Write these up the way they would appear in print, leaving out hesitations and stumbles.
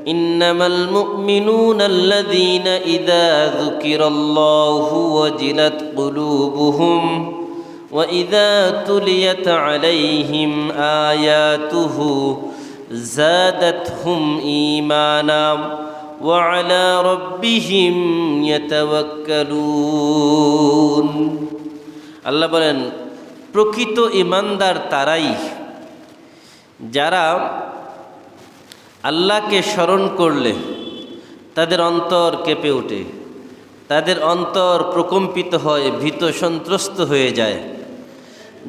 ইন্নামাল মুমিনুনা আল্লাযীনা ইযা যুকিরাল্লাহু ওয়াজিলাত কুলুবুহুম ওয়া ইযা তুলিয়াত আলাইহিম আয়াতুহু যাদাতহুম ঈমানা ওয়া আলা রাব্বিহিম ইয়াতাওয়াক্কালুন। আল্লাহ বলেন, প্রকৃত ঈমানদার তারাই যারা আল্লাহকে স্মরণ করলে তাদের অন্তর কেঁপে ওঠে, তাদের অন্তর প্রকম্পিত হয়, ভীত সন্ত্রস্ত হয়ে যায়।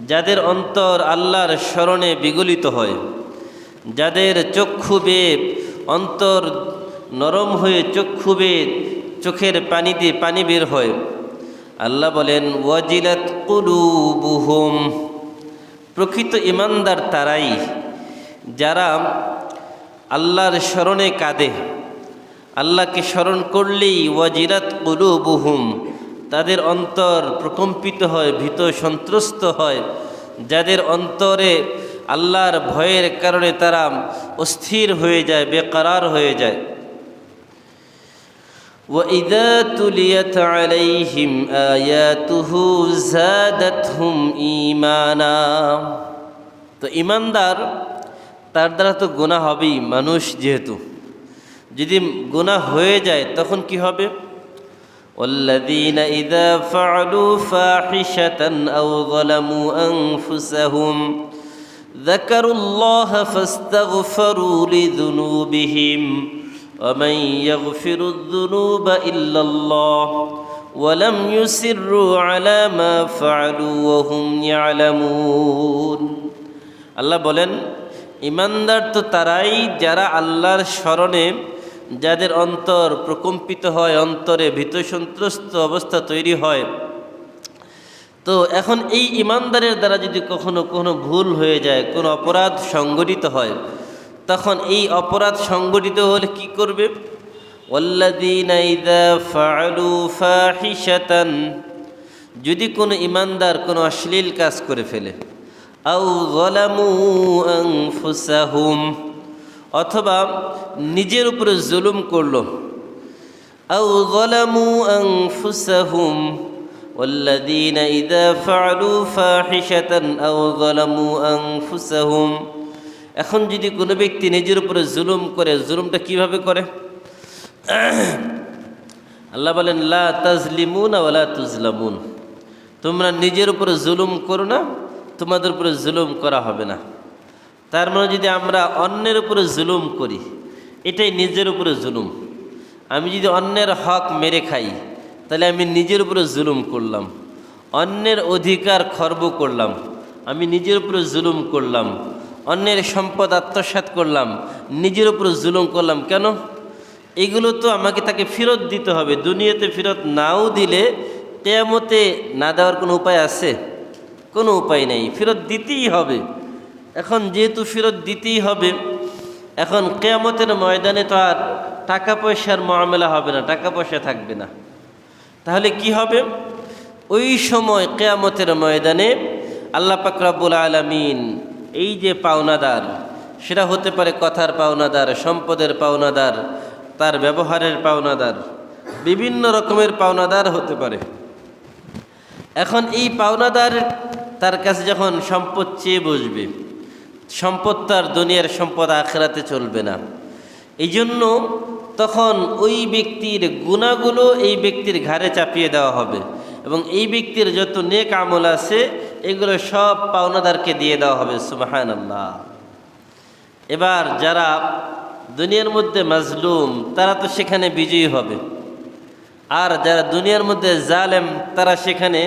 যাদের অন্তর আল্লাহর স্মরণে বিগলিত হয়, যাদের চক্ষু বেয়ে অন্তর নরম হয়ে চক্ষু বেয়ে চোখের পানি দিয়ে পানি বের হয়, আল্লাহ বলেন ওয়াজিলাত কুলুবুহুম, প্রকৃত ঈমানদার তারাই যারা আল্লাহর স্মরণে কাঁদে। আল্লাহকে স্মরণ করলেই ওয়াজিলাত কুলুবুহুম, তাদের অন্তর প্রকম্পিত হয়, ভীত সন্ত্রস্ত হয়। যাদের অন্তরে আল্লাহর ভয়ের কারণে তারা অস্থির হয়ে যায়, বেকরার হয়ে যায়। وَإِذَا تُلِيَتْ عَلَيْهِمْ آيَاتُهُ زَادَتْهُمْ ঈমানা। তো ঈমানদার তার দ্বারা তো গুনাহ হবেই, মানুষ যেহেতু। যদি গুনাহ হয়ে যায় তখন কি হবে? وَالَّذِينَ إِذَا فَعَلُوا فَاحِشَةً أَوْ ظَلَمُوا أَنفُسَهُمْ ذَكَرُوا اللَّهَ فَاسْتَغْفَرُوا لِذُنُوبِهِمْ وَمَنْ يَغْفِرُ الذُّنُوبَ إِلَّا اللَّهُ وَلَمْ يُصِرُّوا عَلَى مَا فَعَلُوا وَهُمْ يَعْلَمُونَ। আল্লাহ বলেন, ঈমানদার তো তারাই যারা আল্লাহর স্মরণে, যাদের অন্তর প্রকম্পিত হয়, অন্তরে ভীত সন্ত্রস্ত অবস্থা তৈরি হয়। তো এখন এই ঈমানদারের দ্বারা যদি কখনো কোনো ভুল হয়ে যায়, কোনো অপরাধ সংঘটিত হয়, তখন এই অপরাধ সংঘটিত হলে কি করবে? ওয়াল্লাযীনা ইযা ফাআলু ফাহিশাতান, যদি কোনো ঈমানদার কোনো অশ্লীল কাজ করে ফেলে, আও যালামু আনফুসাহুম, অথবা নিজের উপরে জুলুম করলো, আও যালামু আনফুসাহুম ওয়াল্লাযীনা ইযা ফাআলু ফাহিশাতান আও যালামু আনফুসাহুম। এখন যদি কোনো ব্যক্তি নিজের উপরে জুলুম করে, জুলুমটা কিভাবে করে? আল্লাহ বলেন লা তাজলিমুনা ওয়ালা তুজলামুন, তোমরা নিজের উপরে জুলুম করো না, তোমাদের উপরে জুলুম করা হবে না। তার মানে যদি আমরা অন্যের উপরে জুলুম করি, এটাই নিজের উপরে জুলুম। আমি যদি অন্যের হক মেরে খাই, তাহলে আমি নিজের উপরে জুলুম করলাম। অন্যের অধিকার খর্ব করলাম, আমি নিজের উপরে জুলুম করলাম। অন্যের সম্পদ আত্মসাৎ করলাম, নিজের উপরে জুলুম করলাম। কেন? এগুলো তো আমাকে তাকে ফেরত দিতে হবে। দুনিয়াতে ফেরত নাও দিলে কিয়ামতে না দেওয়ার কোনো উপায় আছে? কোনো উপায় নেই, ফেরত দিতেই হবে। এখন যেহেতু ফেরত দিতেই হবে, এখন কিয়ামতের ময়দানে তো আর টাকা পয়সার মুআমালা হবে না, টাকা পয়সা থাকবে না। তাহলে কি হবে? ওই সময় কিয়ামতের ময়দানে আল্লাহ পাক রব্বুল আলামিন এই যে পাওনাদার, সেটা হতে পারে কথার পাওনাদার, সম্পদের পাওনাদার, তার ব্যবহারের পাওনাদার, বিভিন্ন রকমের পাওনাদার হতে পারে। এখন এই পাওনাদার তার কাছে যখন সম্পদ চেয়ে বসবে, সম্পদ তার দুনিয়ার সম্পদ আখিরাতে চলবে না। এই জন্য তখন ওই ব্যক্তির গুনাহগুলো এই ব্যক্তির ঘাড়ে চাপিয়ে দেওয়া হবে এবং এই ব্যক্তির যত নেক আমল আছে এগুলো সব পাওনাদারকে দিয়ে দেওয়া হবে। সুবহানাল্লাহ। এবার যারা দুনিয়ার মধ্যে মাজলুম, তারা তো সেখানে বিজয়ী হবে, আর যারা দুনিয়ার মধ্যে জালেম, তারা সেখানে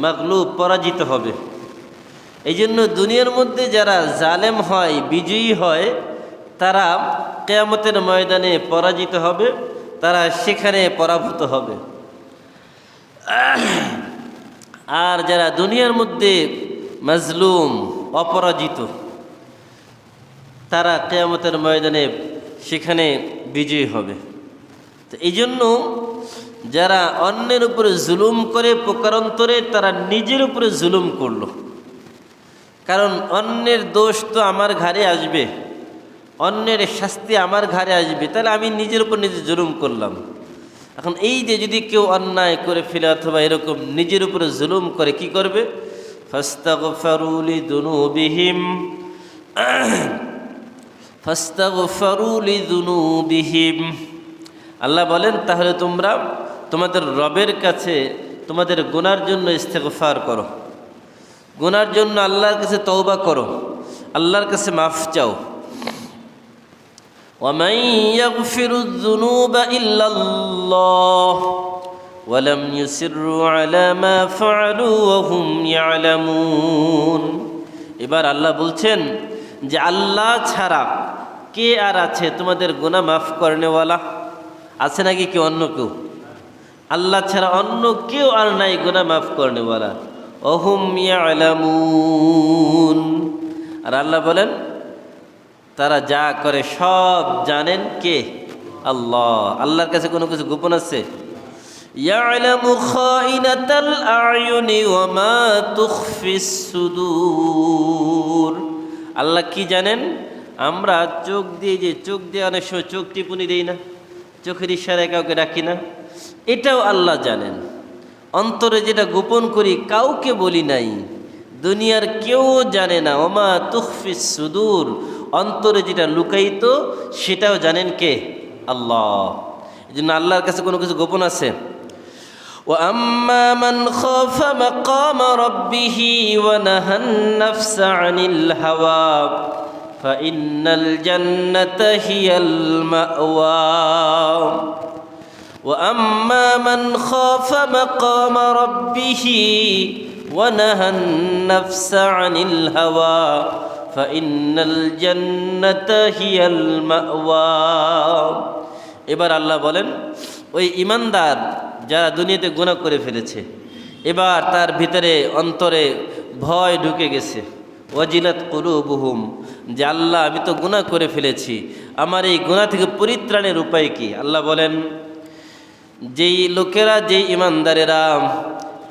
মাগলুব, পরাজিত হবে। এই জন্য দুনিয়ার মধ্যে যারা জালেম হয়, বিজয়ী হয়, তারা কিয়ামতের ময়দানে পরাজিত হবে, তারা সেখানে পরাভূত হবে। আর যারা দুনিয়ার মধ্যে মাজলুম, অপরাজিত, তারা কিয়ামতের ময়দানে সেখানে বিজয়ী হবে। তো এই জন্য যারা অন্যের উপরে জুলুম করে, প্রকারান্তরে তারা নিজের উপরে জুলুম করলো। কারণ অন্যের দোষ তো আমার ঘাড়ে আসবে, অন্যের শাস্তি আমার ঘাড়ে আসবে, তাহলে আমি নিজের উপর নিজে জুলুম করলাম। এখন এই যে যদি কেউ অন্যায় করে ফেলে অথবা এরকম নিজের উপরে জুলুম করে, কি করবে? ফাস্তাগফারু লিযুনুবিহিম ফাস্তাগফারু লিযুনুবিহিম, আল্লাহ বলেন তাহলে তোমরা তোমাদের রবের কাছে তোমাদের গুনার জন্য ইস্তেগফার করো, গুনার জন্য আল্লাহর কাছে তওবা করো, আল্লাহর কাছে মাফ চাও। ومن يغفر الذنوب إلا الله ولم يصروا على ما فعلوا وهم يعلمون। এবার আল্লাহ বলছেন যে আল্লাহ ছাড়া কে আর আছে তোমাদের গুনাহ মাফ করনেওয়ালা? আছে নাকি কেউ অন্য কেউ? আল্লাহ ছাড়া অন্য কেউ আর নাই গুনাহ মাফ করনেওয়ালা। ওহুম ইয়ালামুন, আর আল্লাহ বলেন তারা যা করে সব জানেন কে? আল্লাহ। আল্লাহর কাছে কোনো কিছু গোপন আছে? ইয়ালামু খাইনাতাল আয়ুনি ওয়া মা তুখফিস সুদূর। আল্লাহ কি জানেন? আমরা চোখ দিয়ে অনেক সময় চোখ টিপুনি দেই না, চোখের ইশারায় কাউকে ডাকি না, এটাও আল্লাহ জানেন। অন্তরে যেটা গোপন করি কাউকে বলি নাই, দুনিয়ার কেউ জানে না। ওয়া মা তুখফিস সুদূর, অন্তরে যেটা লুকায়িত সেটাও জানেন কে? আল্লাহ। এই জন্য আল্লাহর কাছে কোনো কিছু গোপন আছে? وَأَمَّا مَنْ خَافَ مَقَامَ رَبِّهِ وَنَهَى النَّفْسَ عَنِ الْهَوَى فَإِنَّ الْجَنَّةَ هِيَ الْمَأْوَى وَأَمَّا مَنْ خَافَ مَقَامَ رَبِّهِ وَنَهَى النَّفْسَ عَنِ الْهَوَى فَإِنَّ الْجَنَّةَ هِيَ الْمَأْوَى। এবার আল্লাহ বলেন ওই ঈমানদার যারা দুনিয়াতে গুনাহ করে ফেলেছে, এবার তার ভিতরে অন্তরে ভয় ঢুকে গেছে, ওয়াজিলাত কুলুবুহুম, যে আল্লাহ আমি তো গুনাহ করে ফেলেছি, আমার এই গুনাহ থেকে পরিত্রাণের উপায় কি? আল্লাহ বলেন যেই লোকেরা, যেই ঈমানদারেরা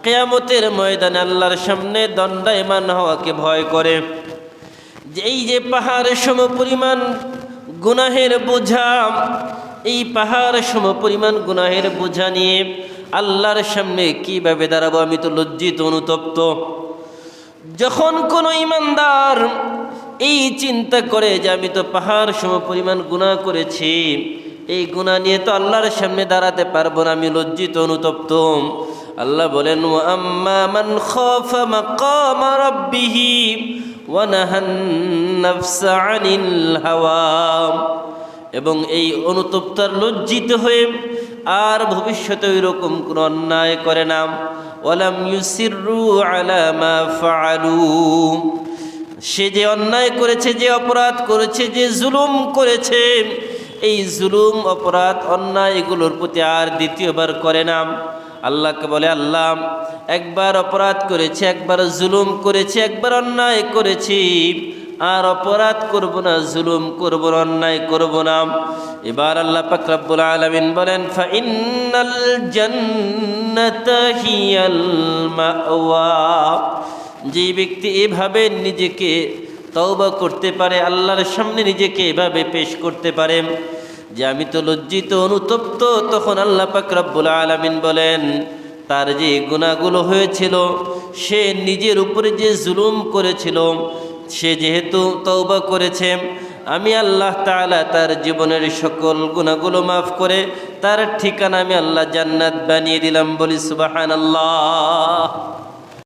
কিয়ামতের ময়দানে আল্লাহর সামনে দণ্ডায়মান হওয়াকে ভয় করে, এই যে পাহাড়ের সমপরিমাণ গুনাহের বোঝা, এই পাহাড় সমপরিমাণ গুনাহের বোঝা নিয়ে আল্লাহর সামনে কিভাবে দাঁড়াবো, আমি তো লজ্জিত অনুতপ্ত। যখন কোনো ঈমানদার এই চিন্তা করে যে আমি তো পাহাড় সমপরিমাণ গুনাহ করেছি, এই গুনাহ নিয়ে তো আল্লাহর সামনে দাঁড়াতে পারবো না, আমি লজ্জিত অনুতপ্ত, আল্লাহ বলেন ওয়া আম্মা মান খাফা মাকামা রাব্বিহি ওয়া নাহান নাফসা আনিল হাওয়া, এবং এই অনুতপ্তার লজ্জিত হয়ে আর ভবিষ্যতে ওইরকম কোনো অন্যায় করে না। ওয়ালাম ইউসিররু আলা মা ফাআলু, সে যে অন্যায় করেছে, যে অপরাধ করেছে, যে জুলুম করেছে, এই জুলুম অপরাধ অন্যায় এগুলোর প্রতি আর দ্বিতীয়বার করে না। আল্লাহকে বলে আল্লাহ একবার অপরাধ করেছি, একবার জুলুম করেছি, একবার অন্যায় করেছি, আর অপরাধ করব না, জুলুম করব না, অন্যায় করব না। এবার আল্লাহ পাক রব্বুল আলামিন বলেন ফাইন্নাল জান্নাতা হিয়াল মাওয়া, যে ব্যক্তি এভাবে নিজেকে তওবা করতে পারে, আল্লাহর সামনে নিজেকে এভাবে পেশ করতে পারে যে আমি তো লজ্জিত অনুতপ্ত, তখন আল্লাহ পাক রব্বুল আলামিন বলেন তার যে গুনাহগুলো হয়েছিল, সে নিজের উপরে যে জুলুম করেছিল, সে যেহেতু তওবা করেছে, আমি আল্লাহ তাআলা তার জীবনের সকল গুনাহগুলো মাফ করে তার ঠিকানা আমি আল্লাহ জান্নাত বানিয়ে দিলাম। বলি সুবহানাল্লাহ।